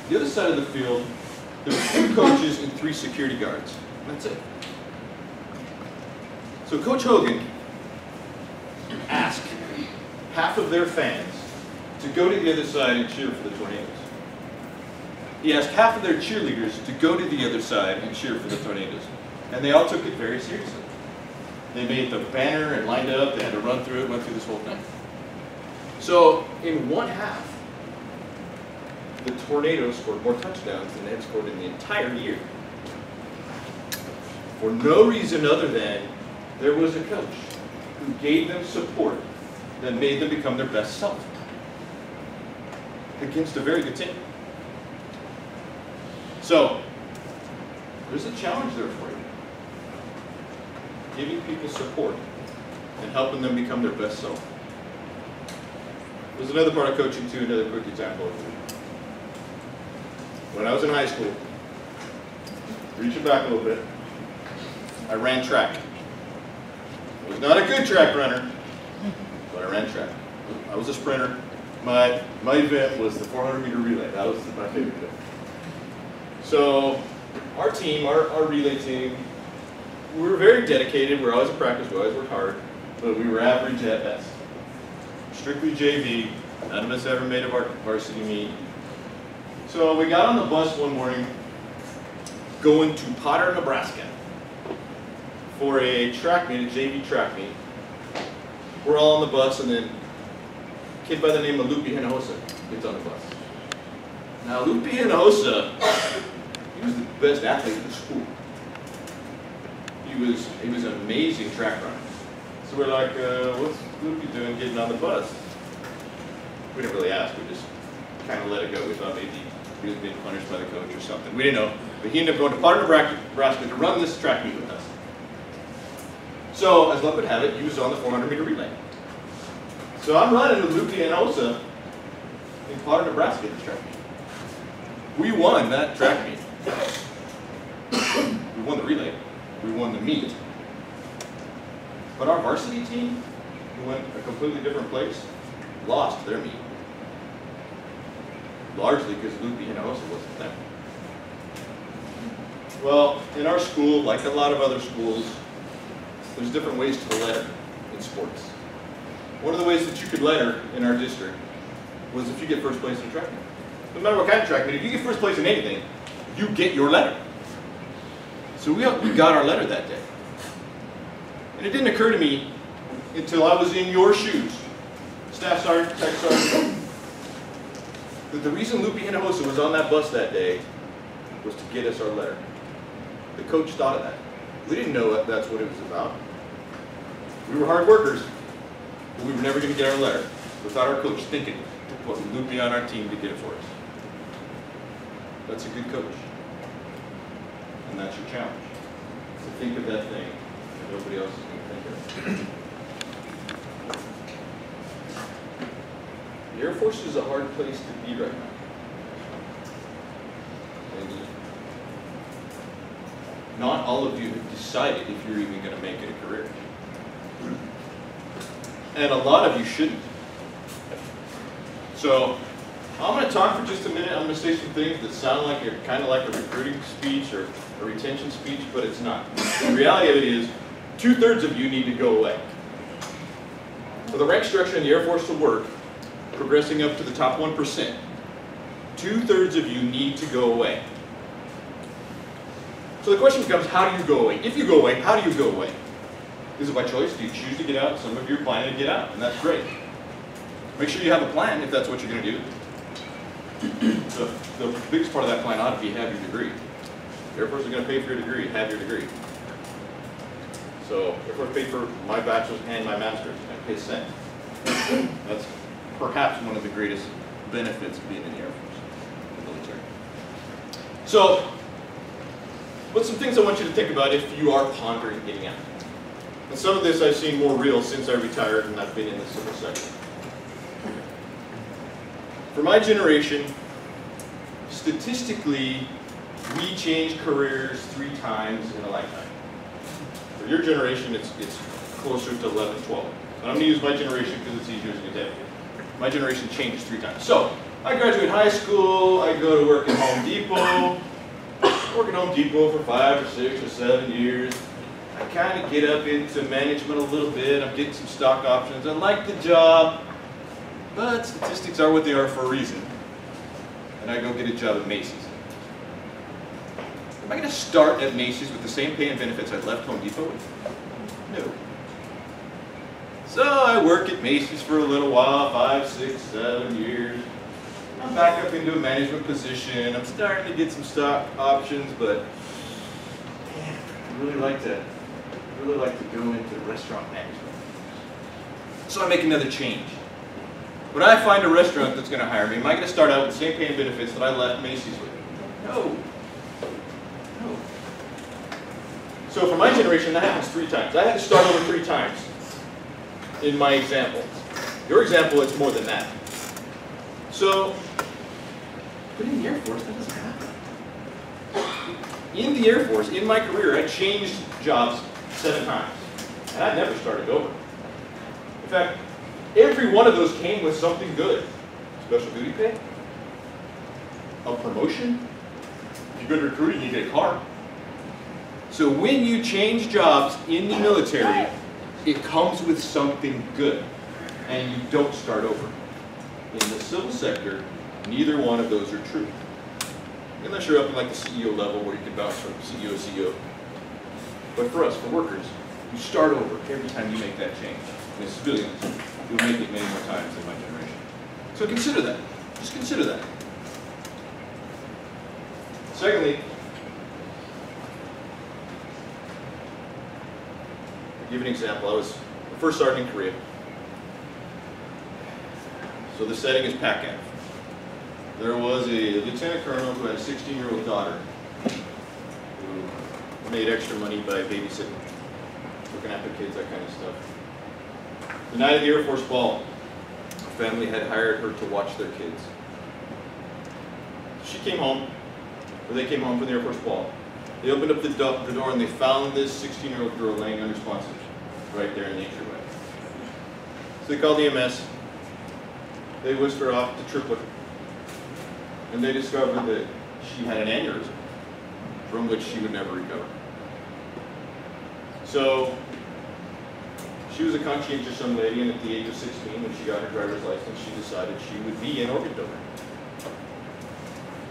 The other side of the field, there were 2 coaches and 3 security guards. That's it. So Coach Hogan asked half of their fans to go to the other side and cheer for the Tornadoes. He asked half of their cheerleaders to go to the other side and cheer for the Tornadoes. And they all took it very seriously. They made the banner and lined up, they had to run through it, went through this whole thing. So in one half, the Tornadoes scored more touchdowns than they had scored in the entire year. For no reason other than there was a coach who gave them support that made them become their best self against a very good team. So, there's a challenge there for you. Giving people support and helping them become their best self. There's another part of coaching too, another quick example. When I was in high school, reaching back a little bit, I ran track. I was not a good track runner, but I ran track. I was a sprinter. My event was the 400-meter relay. That was my favorite event. So our team, our relay team, we were very dedicated. We were always in practice. We always worked hard, but we were average at best. Strictly JV. None of us ever made a varsity meet. So we got on the bus one morning going to Potter, Nebraska for a track meet, a JV track meet. We're all on the bus, and then a kid by the name of Lupe Hinojosa gets on the bus. Now Lupe Hinojosa, he was the best athlete in the school. He was an amazing track runner. So we're like, what's Lupe doing getting on the bus? We didn't really ask, we just kind of let it go. We thought maybe he was being punished by the coach or something. We didn't know. But he ended up going to Potter, Nebraska to run this track meet with us. So, as luck would have it, he was on the 400-meter relay. So I'm running with Lupe Hinojosa in Potter, Nebraska this track meet. We won that track meet. We won the relay. We won the meet. But our varsity team, who went a completely different place, lost their meet. Largely because Lupe Hinojosa wasn't there. Well, in our school, like a lot of other schools, there's different ways to letter in sports. One of the ways that you could letter in our district was if you get first place in a track meet. No matter what kind of track meet, if you get first place in anything, you get your letter. So we got our letter that day. And it didn't occur to me until I was in your shoes, Staff Sergeant, Tech Sergeant, that the reason Lupe Hinojosa was on that bus that day was to get us our letter. The coach thought of that. We didn't know that's what it was about. We were hard workers, but we were never going to get our letter without our coach thinking to put Lupe on our team to get it for us. That's a good coach. And that's your challenge. To think of that thing that nobody else is going to think of. The Air Force is a hard place to be right now. And not all of you have decided if you're even going to make it a career. And a lot of you shouldn't. So I'm going to talk for just a minute. I'm going to say some things that sound like they're kind of like a recruiting speech or a retention speech, but it's not. The reality of it is 2/3 of you need to go away. For the rank structure in the Air Force to work, progressing up to the top 1%, 2/3 of you need to go away. So the question becomes, how do you go away? If you go away, how do you go away? Is it by choice? Do you choose to get out? Some of you are planning to get out, and that's great. Make sure you have a plan if that's what you're going to do. The biggest part of that plan ought to be have your degree. The Air Force is going to pay for your degree, have your degree. So Air Force paid for my bachelor's and my master's, and pay cent. That's perhaps one of the greatest benefits of being in the Air Force, the military. So, what's some things I want you to think about if you are pondering getting out? And some of this I've seen more real since I retired and I've been in the civil sector. For my generation, statistically, we change careers 3 times in a lifetime. For your generation, it's closer to 11, 12. But I'm going to use my generation because it's easier to get. My generation changes 3 times. So, I graduate high school, I go to work at Home Depot. Work at Home Depot for 5 or 6 or 7 years. I kind of get up into management a little bit. I'm getting some stock options. I like the job, but statistics are what they are for a reason. And I go get a job at Macy's. Am I going to start at Macy's with the same pay and benefits I left Home Depot with? No. So I work at Macy's for a little while, 5, 6, 7 years. I'm back up into a management position. I'm starting to get some stock options, but man, I really like to go into restaurant management. So I make another change. When I find a restaurant that's going to hire me, am I going to start out with the same pay and benefits that I left Macy's with? No. No. So for my generation, that happens 3 times. I had to start over 3 times in my example. Your example, it's more than that. So, but in the Air Force, that doesn't happen. In the Air Force, in my career, I changed jobs 7 times. And I never started over. In fact, every one of those came with something good. Special duty pay, a promotion. If you're good at recruiting, you get a car. So when you change jobs in the military, it comes with something good. And you don't start over. In the civil sector, neither one of those are true. Unless you're up in like the CEO level where you can bounce from CEO to CEO. But for us, for workers, you start over every time you make that change. And as civilians, you'll make it many more times in my generation. So consider that. Just consider that. Secondly, I'll give an example. I was the first sergeant in Korea. So the setting is PACAF. There was a lieutenant colonel who had a 16-year-old daughter who made extra money by babysitting, looking after kids, that kind of stuff. The night of the Air Force ball, her family had hired her to watch their kids. She came home, or they came home from the Air Force ball. They opened up the door and they found this 16-year-old girl laying unresponsive right there in the entryway. So they called EMS. They whisked her off to Triplet, and they discovered that she had an aneurysm from which she would never recover. So she was a conscientious young lady, and at the age of 16, when she got her driver's license, she decided she would be an organ donor.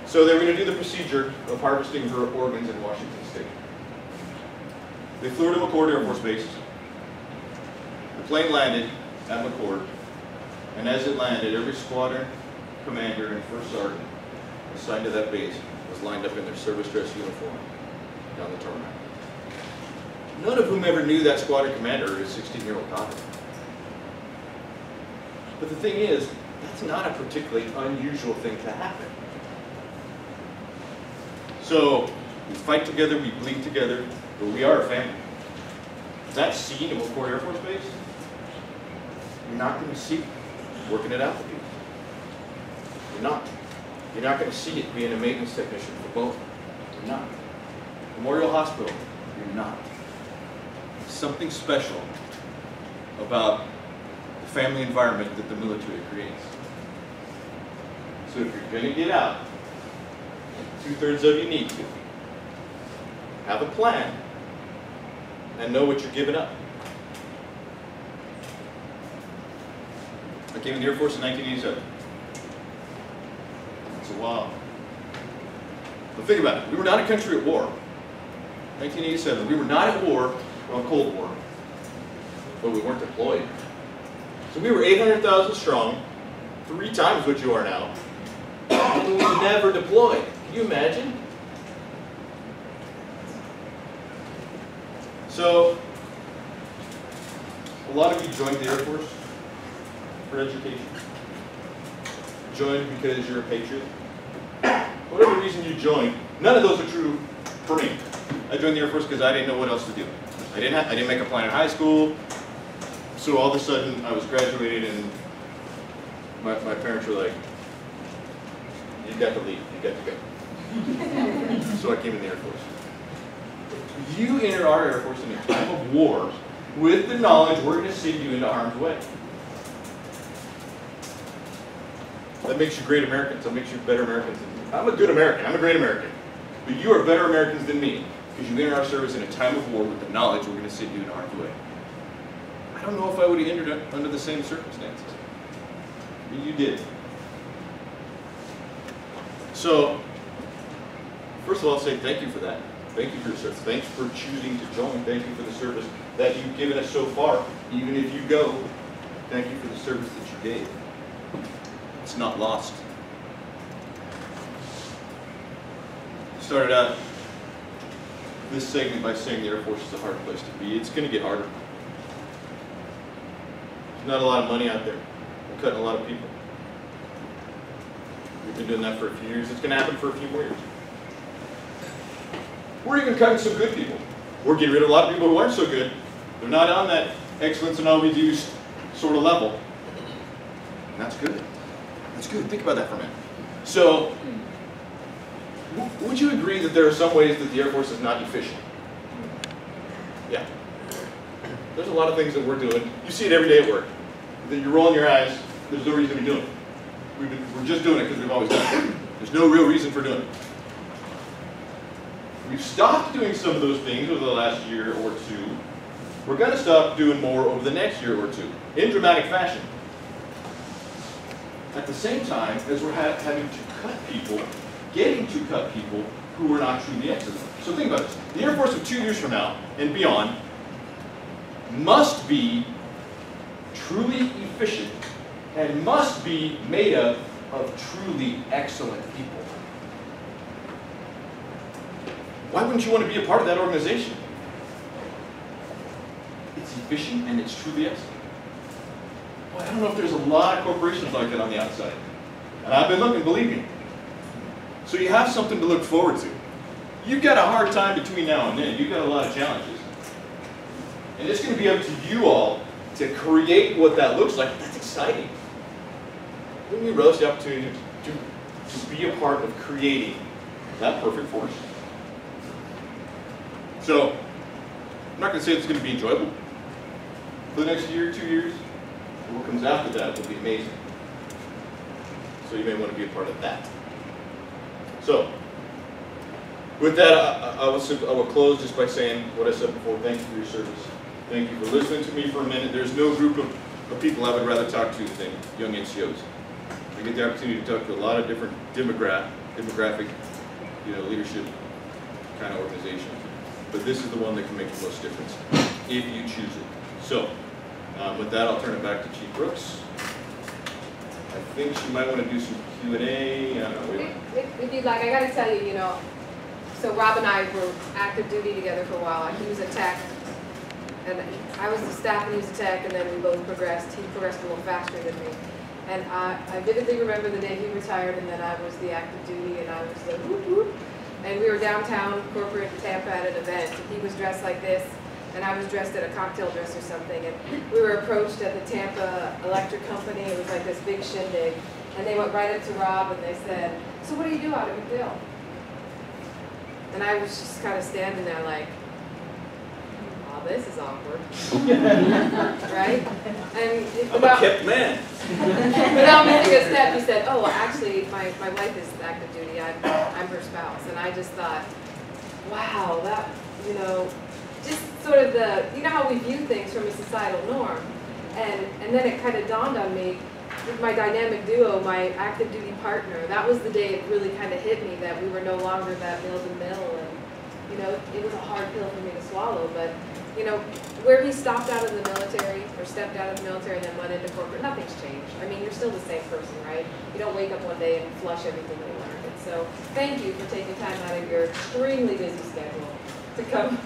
So they were going to do the procedure of harvesting her organs in Washington State. They flew her to McChord Air Force Base. The plane landed at McChord. And as it landed, every squadron commander and first sergeant assigned to that base was lined up in their service dress uniform down the tarmac. None of whom ever knew that squadron commander or his 16-year-old daughter. But the thing is, that's not a particularly unusual thing to happen. So, we fight together, we bleed together, but we are a family. That scene at McChord Air Force Base, you're not going to see working it out with people. You're not. You're not going to see it being a maintenance technician for both. You're not. Memorial Hospital, you're not. Something special about the family environment that the military creates. So if you're going to get out, 2/3 of you need to have a plan and know what you're giving up. I came in the Air Force in 1987. It's a while. But think about it. We were not a country at war. 1987. We were not at war, well, Cold War, but we weren't deployed. So we were 800,000 strong, 3 times what you are now, and we were never deployed. Can you imagine? So, a lot of you joined the Air Force for education. Joined because you're a patriot. Whatever reason you joined, none of those are true for me. I joined the Air Force because I didn't know what else to do. I didn't make a plan in high school, so all of a sudden I was graduated and my parents were like, you got to leave, you got to go. So I came in the Air Force. You enter our Air Force in a time of war with the knowledge we're going to send you into harm's way. That makes you great Americans. That makes you better Americans. I'm a good American. I'm a great American. But you are better Americans than me because you entered our service in a time of war with the knowledge we're going to send you in harm's way. I don't know if I would have entered it under the same circumstances. But you did. So, first of all, I'll say thank you for that. Thank you for your service. Thanks for choosing to join. Thank you for the service that you've given us so far. Even if you go, thank you for the service that you gave. It's not lost. Started out this segment by saying the Air Force is a hard place to be. It's going to get harder. There's not a lot of money out there. We're cutting a lot of people. We've been doing that for a few years. It's going to happen for a few more years. We're even cutting some good people. We're getting rid of a lot of people who aren't so good. They're not on that excellence in all we do sort of level. And that's good. That's good. Think about that for a minute. So, would you agree that there are some ways that the Air Force is not efficient? Yeah. There's a lot of things that we're doing. You see it every day at work. That you're rolling your eyes. There's no reason to be doing it. We're just doing it because we've always done it. There's no real reason for doing it. We've stopped doing some of those things over the last year or two. We're going to stop doing more over the next year or two, in dramatic fashion. At the same time as we're having to cut people, getting to cut people who are not truly excellent. So think about this. The Air Force of 2 years from now and beyond must be truly efficient and must be made up of truly excellent people. Why wouldn't you want to be a part of that organization? It's efficient and it's truly excellent. Well, I don't know if there's a lot of corporations like that on the outside. And I've been looking, believe me. So you have something to look forward to. You've got a hard time between now and then. You've got a lot of challenges. And it's going to be up to you all to create what that looks like. That's exciting. Wouldn't you relish the opportunity to be a part of creating that perfect force? So, I'm not going to say it's going to be enjoyable for the next year, 2 years. But what comes after that will be amazing. So you may want to be a part of that. So, with that, I will close just by saying what I said before. Thank you for your service. Thank you for listening to me for a minute. There's no group of people I would rather talk to than young NCOs. I get the opportunity to talk to a lot of different demographic, leadership kind of organizations. But this is the one that can make the most difference if you choose it. So, with that, I'll turn it back to Chief Brooks. I think she might want to do some Q&A. I don't know. If you'd like, I got to tell you, so Rob and I were active duty together for a while. He was a tech, and I was the staff, and he was a tech, and then we both progressed. He progressed a little faster than me. And I vividly remember the day he retired, and then I was the active duty, and I was the whoop whoop. And we were downtown corporate Tampa at an event. And he was dressed like this, and I was dressed at a cocktail dress or something. And we were approached at the Tampa Electric Company. It was like this big shindig. And they went right up to Rob and they said, "So what do you do out of MacDill?" And I was just kind of standing there like, "Oh, this is awkward." Right? And I'm a kept man. Without missing a step, he said, "Oh, well, actually, my wife is active duty. I'm her spouse." And I just thought, wow, that, just sort of how we view things from a societal norm. And then it kind of dawned on me, with my dynamic duo, my active duty partner, that was the day it really kind of hit me that we were no longer that mill-to-mill. And, it was a hard pill for me to swallow, but where he stopped out of the military, or stepped out of the military and then went into corporate, nothing's changed. I mean, you're still the same person, right? You don't wake up one day and flush everything you learned. And so, thank you for taking time out of your extremely busy schedule to come.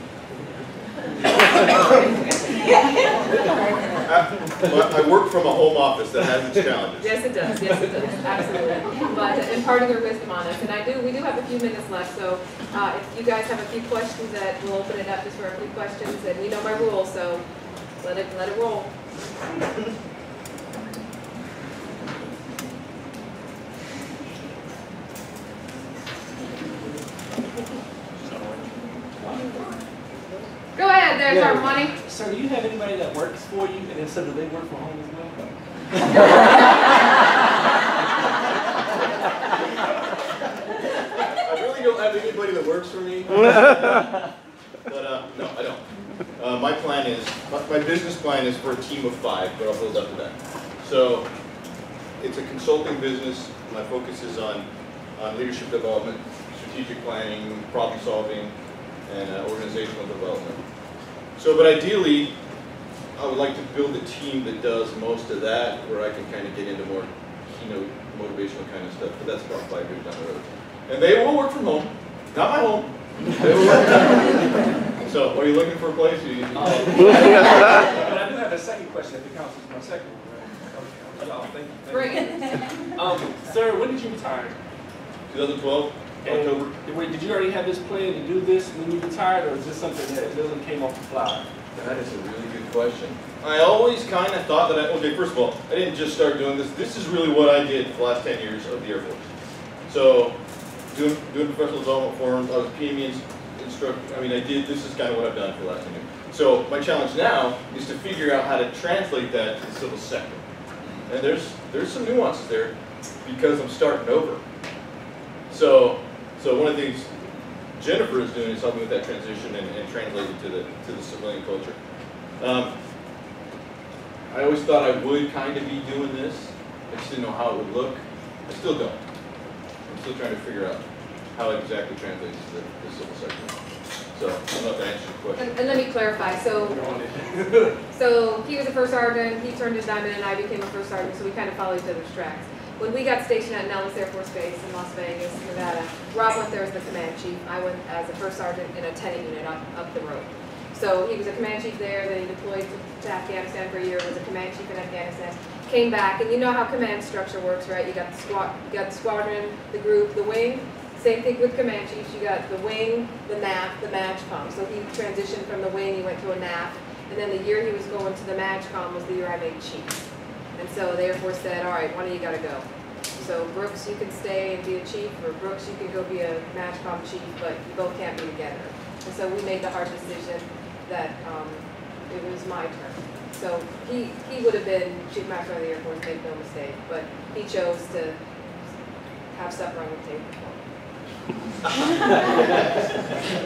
I work from a home office that has its challenges. Yes, it does. Yes, it does. Absolutely. But imparting your wisdom on us. And we do have a few minutes left, so if you guys have a few questions, that we'll open it up just for a few questions. And you know my rules, so let it roll. Go ahead there, Yeah. Money. Sir, do you have anybody that works for you, and then so do they work from home as well? think you'll have anybody that works for me. But no, I don't. My plan is, my business plan is for a team of 5, but I'll build up to that. So it's a consulting business. My focus is on leadership development, strategic planning, problem solving, and organizational development. So, but ideally, I would like to build a team that does most of that, where I can kind of get into more keynote, motivational kind of stuff. But that's about 5 years down the road. And they will work from home, not my home. They will work from home. So, are you looking for a place? But I do have a second question if it counts as my second one, right? Okay. Thank you. Bring it. Sir, when did you retire? 2012, October. Wait, did you already have this plan to do this when you retired, or is this something that literally came off the fly? That is a really good question. I always kind of thought that okay, first of all, I didn't just start doing this. This is really what I did for the last 10 years of the Air Force. So, doing professional development forums, I was PME instructor. I mean, this is kind of what I've done for the last 10 years. So, my challenge now is to figure out how to translate that to the civil sector. And there's some nuances there because I'm starting over. So one of the things Jennifer is doing is helping with that transition and translate it to the civilian culture. I always thought I would kind of be doing this. I just didn't know how it would look. I still don't. I'm still trying to figure out how it exactly translates to the civil sector. So I don't know if that answers your question. And let me clarify. So he was a first sergeant. He turned his diamond, and I became a first sergeant. So we kind of follow each other's tracks. When we got stationed at Nellis Air Force Base in Las Vegas, Nevada, Rob went there as the command chief. I went as a first sergeant in a 10 unit up the road. So he was a command chief there, then he deployed to Afghanistan for a year, was a command chief in Afghanistan, came back, and you know how command structure works, right? You got the squadron, the group, the wing. Same thing with command chiefs. You got the wing, the NAF, the MAGCOM. So he transitioned from the wing, he went to a NAF, and then the year he was going to the MAGCOM was the year I made chief. And so the Air Force said, all right, one of you got to go. So Brooks, you can stay and be a chief, or Brooks, you can go be a MAGCOM chief, but you both can't be together. And so we made the hard decision that it was my turn. So he would have been Chief Master of the Air Force, make no mistake, but he chose to have supper on the table for me.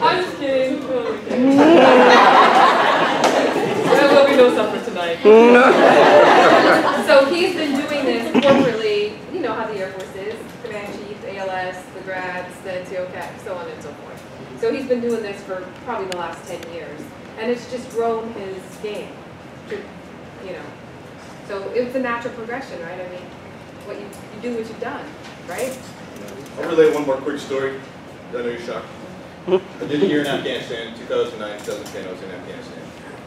I'm just kidding. Totally kidding. There will be no supper tonight. So he's been doing this corporately. You know how the Air Force is: command chief, ALS, the grads, the NCO cap, so on and so forth. So he's been doing this for probably the last 10 years, and it's just grown his game. You know, so it's a natural progression, right? I mean, you do what you've done, right? I'll relate one more quick story. I know you're shocked. I did a year in Afghanistan, 2009, 2010, I was in Afghanistan.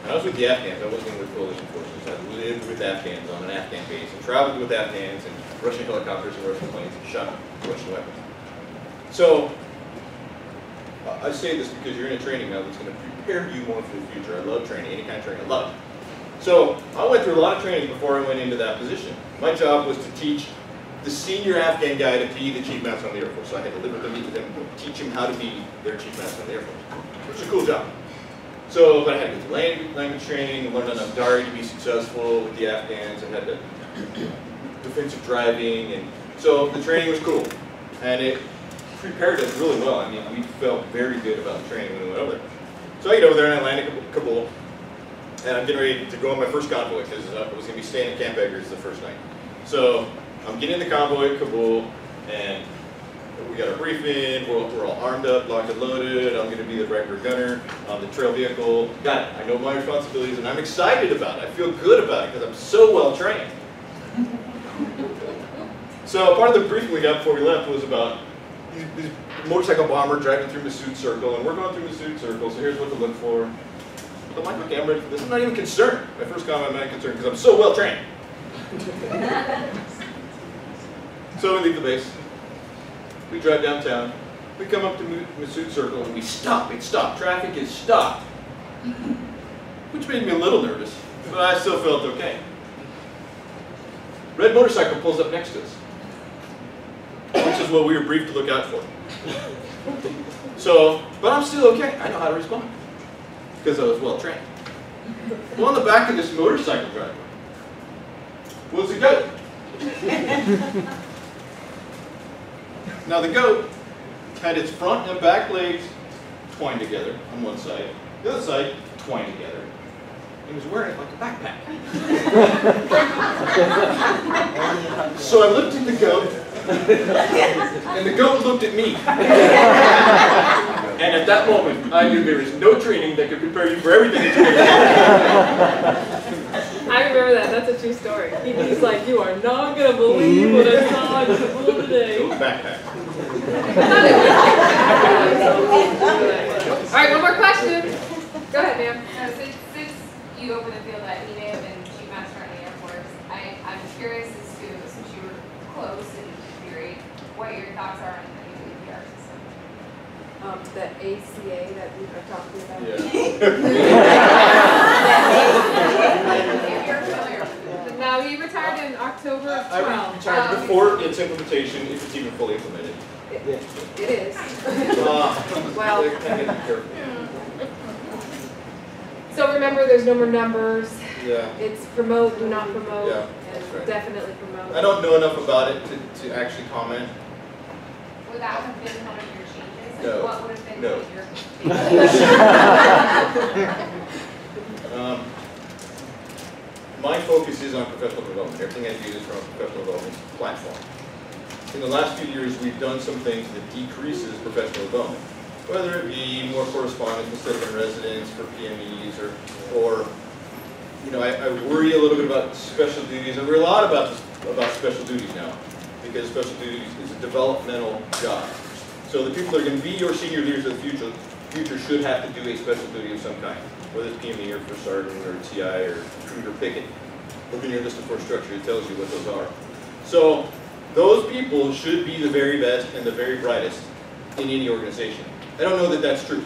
And I was with the Afghans, I wasn't with coalition forces. I lived with Afghans on an Afghan base and traveled with Afghans and Russian helicopters and Russian planes and shot Russian weapons. So, I say this because you're in a training now that's going to prepare you more for the future. I love training, any kind of training, I love it. So, I went through a lot of training before I went into that position. My job was to teach the senior Afghan guy to be the Chief Master of the Air Force. So I had to live with him, meet with him, teach him how to be their Chief Master of the Air Force, which is a cool job. So, but I had to do language training, learn enough Dari to be successful with the Afghans. I had to defensive driving, and so the training was cool. And it prepared us really well. I mean, we felt very good about the training when we went over there. So I get over there and I land in Kabul, and I'm getting ready to go on my first convoy because I was going to be staying at Camp Eggers the first night. So I'm getting in the convoy at Kabul, and we got our briefing, we're all armed up, locked and loaded. I'm going to be the regular gunner on the trail vehicle. Got it. I know my responsibilities, and I'm excited about it. I feel good about it because I'm so well trained. So part of the briefing we got before we left was about these motorcycle bomber driving through Massoud Circle, and we're going through Massoud Circle, so here's what to look for. I'm like, okay, I'm ready for this. I'm not even concerned. My first comment, I'm not concerned because I'm so well trained. So we leave the base. We drive downtown. We come up to Massoud Circle and we stop. It's stopped. Traffic is stopped. Which made me a little nervous, but I still felt okay. Red motorcycle pulls up next to us, which is what we were briefed to look out for. So, but I'm still okay. I know how to respond because I was well trained. Well, on the back of this motorcycle driver was a goat. Now the goat had its front and back legs twined together on one side, the other side twined together. He was wearing it like a backpack. So I looked at the goat, and the goat looked at me. And at that moment, I knew there was no training that could prepare you for everything that you're going to do. I remember that. That's a true story. He's like, you are not going to believe what I saw in school today. So backpack. All right, one more question. Go ahead, ma'am. Since you opened the field at ENAM and Chief Master in the Air Force, I'm curious as to, since you were close in theory, what your thoughts are on the new EPR system. The ACA that we are talking about. Yeah. If you're familiar with it. Now, he retired in October of 12. I retired before its implementation, if it's even fully implemented. It is. Well, Well, be careful. so remember, there's no more numbers. Yeah. It's promote, do not promote, Yeah, and that's right. definitely promote. I don't know enough about it to actually comment. Would that have been one of your changes? Like, No. what would have been No. your My focus is on professional development. Everything I do is from a professional development platform. In the last few years, we've done some things that decreases professional development, whether it be more correspondence instead of in residence for PMEs, or you know, I worry a little bit about special duties. I worry a lot about special duties now, because special duties is a developmental job. So the people that are going to be your senior leaders of the future should have to do a special duty of some kind, whether it's PME or first sergeant or TI or recruit or picket. Look in your list of force structure, it tells you what those are. So those people should be the very best and the very brightest in any organization. I don't know that that's true,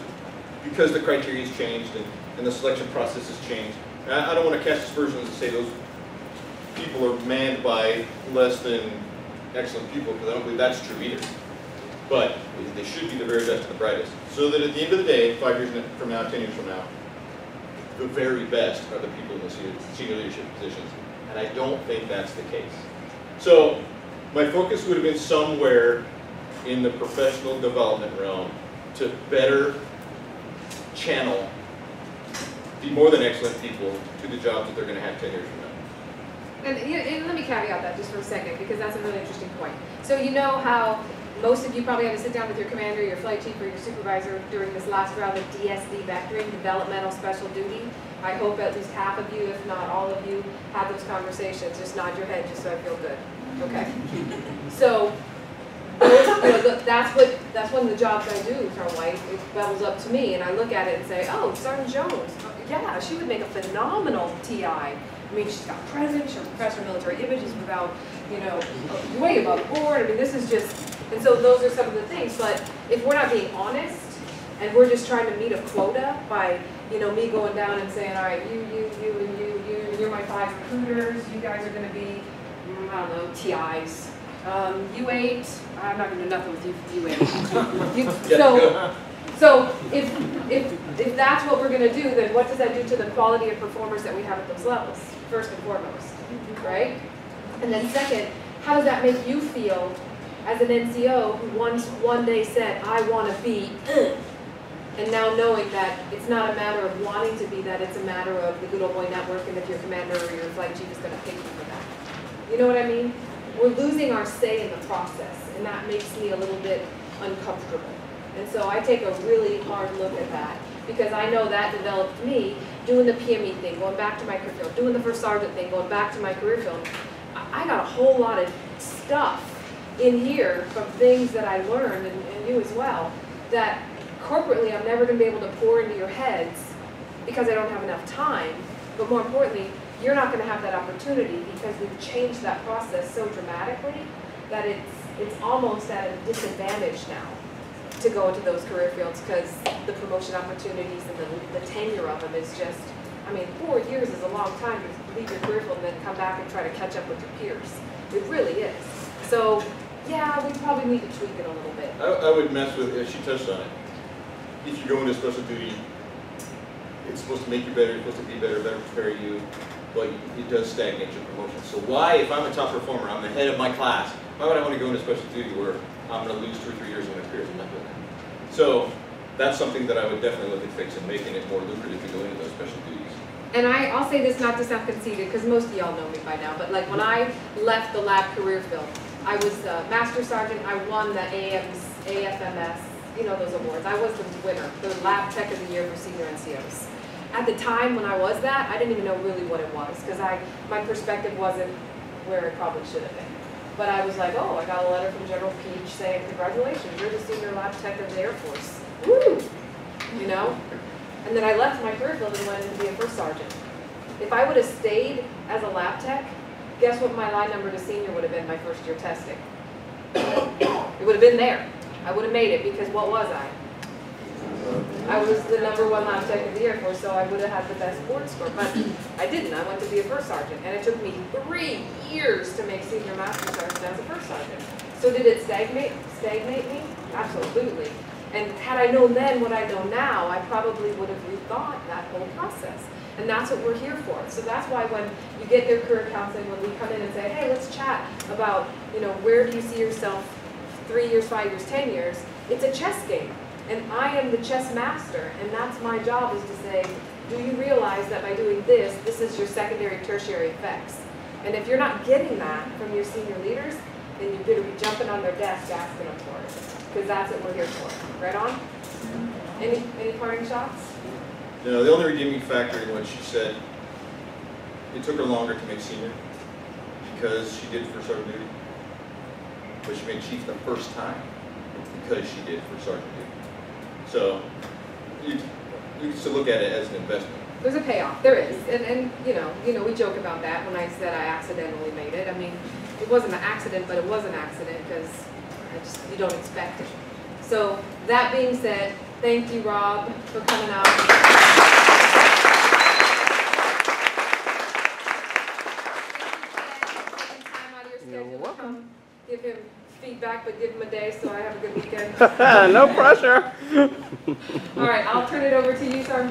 because the criteria has changed and the selection process has changed. I don't want to cast aspersions and say those people are manned by less than excellent people, because I don't believe that's true either. But they should be the very best and the brightest, so that at the end of the day, 5 years from now, 10 years from now, the very best are the people in the senior leadership positions. And I don't think that's the case. So my focus would have been somewhere in the professional development realm to better channel the more than excellent people to the jobs that they're going to have 10 years from now. And let me caveat that just for a second, because that's a really interesting point. So you know how most of you probably had to sit down with your commander, your flight chief, or your supervisor during this last round of DSD vectoring, developmental special duty. I hope at least half of you, if not all of you, had those conversations. Just nod your head just so I feel good. Okay. So that's one of the jobs I do, Colonel White. It bubbles up to me, and I look at it and say, oh, Sergeant Jones, yeah, she would make a phenomenal TI. I mean, she's got presence, she's a professor of military images without, you know, way above board. I mean, this is just, and so those are some of the things. But if we're not being honest, and we're just trying to meet a quota by, you know, me going down and saying, all right, you, and you're my 5 recruiters, you guys are going to be, I don't know, TIs. You 8, I'm not going to do nothing with you 8. So if that's what we're going to do, then what does that do to the quality of performers that we have at those levels, first and foremost, right? And then second, how does that make you feel as an NCO who once one day said, I want to be, and now knowing that it's not a matter of wanting to be that, it's a matter of the good old boy network, and if your commander or your flight chief is going to pick you for that. You know what I mean? We're losing our say in the process, and that makes me a little bit uncomfortable. And so I take a really hard look at that, because I know that developed me doing the PME thing, going back to my career field, doing the first sergeant thing, going back to my career field. I got a whole lot of stuff in here from things that I learned, and you as well, that corporately I'm never going to be able to pour into your heads because I don't have enough time. But more importantly, you're not going to have that opportunity, because we've changed that process so dramatically that it's almost at a disadvantage now to go into those career fields, because the promotion opportunities and the tenure of them is just, I mean, 4 years is a long time to leave your career field and then come back and try to catch up with your peers. It really is. So, yeah, we probably need to tweak it a little bit. I would mess with, she touched on it. If you go into special duty, it's supposed to make you better, it's supposed to be better prepare you, but it does stagnate your promotion. So why, if I'm a top performer, I'm the head of my class, why would I want to go into special duty where I'm going to lose 2 or 3 years of my career. I'm not doing that. So that's something that I would definitely look at fixing, making it more lucrative to go into those special duties. And I'll say this not to sound conceited, because most of y'all know me by now, but like when I left the lab career field, I was a Master Sergeant. I won the AFMS, you know, those awards. I was the winner, the Lab Tech of the Year for senior NCOs. At the time when I was that, I didn't even know really what it was, because my perspective wasn't where it probably should have been. But I was like, oh, I got a letter from General Peach saying, congratulations, you're the senior Lab Tech of the Air Force. Woo! You know? And then I left my career field and went in to be a first sergeant. If I would have stayed as a lab tech, guess what my line number to senior would have been my first year testing? It would have been there. I would have made it, because what was I? I was the #1 lab tech of the Air Force, so I would have had the best board score. But I didn't. I went to be a first sergeant, and it took me 3 years to make senior master sergeant as a first sergeant. So did it stagnate me? Absolutely. And had I known then what I know now, I probably would have rethought that whole process. And that's what we're here for. So that's why when you get their career counseling, when we come in and say, hey, let's chat about, you know, where do you see yourself 3 years, 5 years, 10 years, it's a chess game. And I am the chess master, and that's my job, is to say, do you realize that by doing this, this is your secondary, tertiary effects? And if you're not getting that from your senior leaders, then you better be jumping on their desk asking them for it. Because that's what we're here for. Right on? Any parting shots? No, the only redeeming factor in what she said, it took her longer to make senior because she did first sergeant duty. But she made chief the first time because she did first sergeant duty. So you can still look at it as an investment. There's a payoff. There is. And you know, we joke about that when I said I accidentally made it. I mean, it wasn't an accident, but it was an accident because you don't expect it. So that being said, thank you, Rob, for coming out. Taking time out of your schedule to come give him feedback, but give him a day so I have a good weekend. No pressure. All right, I'll turn it over to you, Sergeant.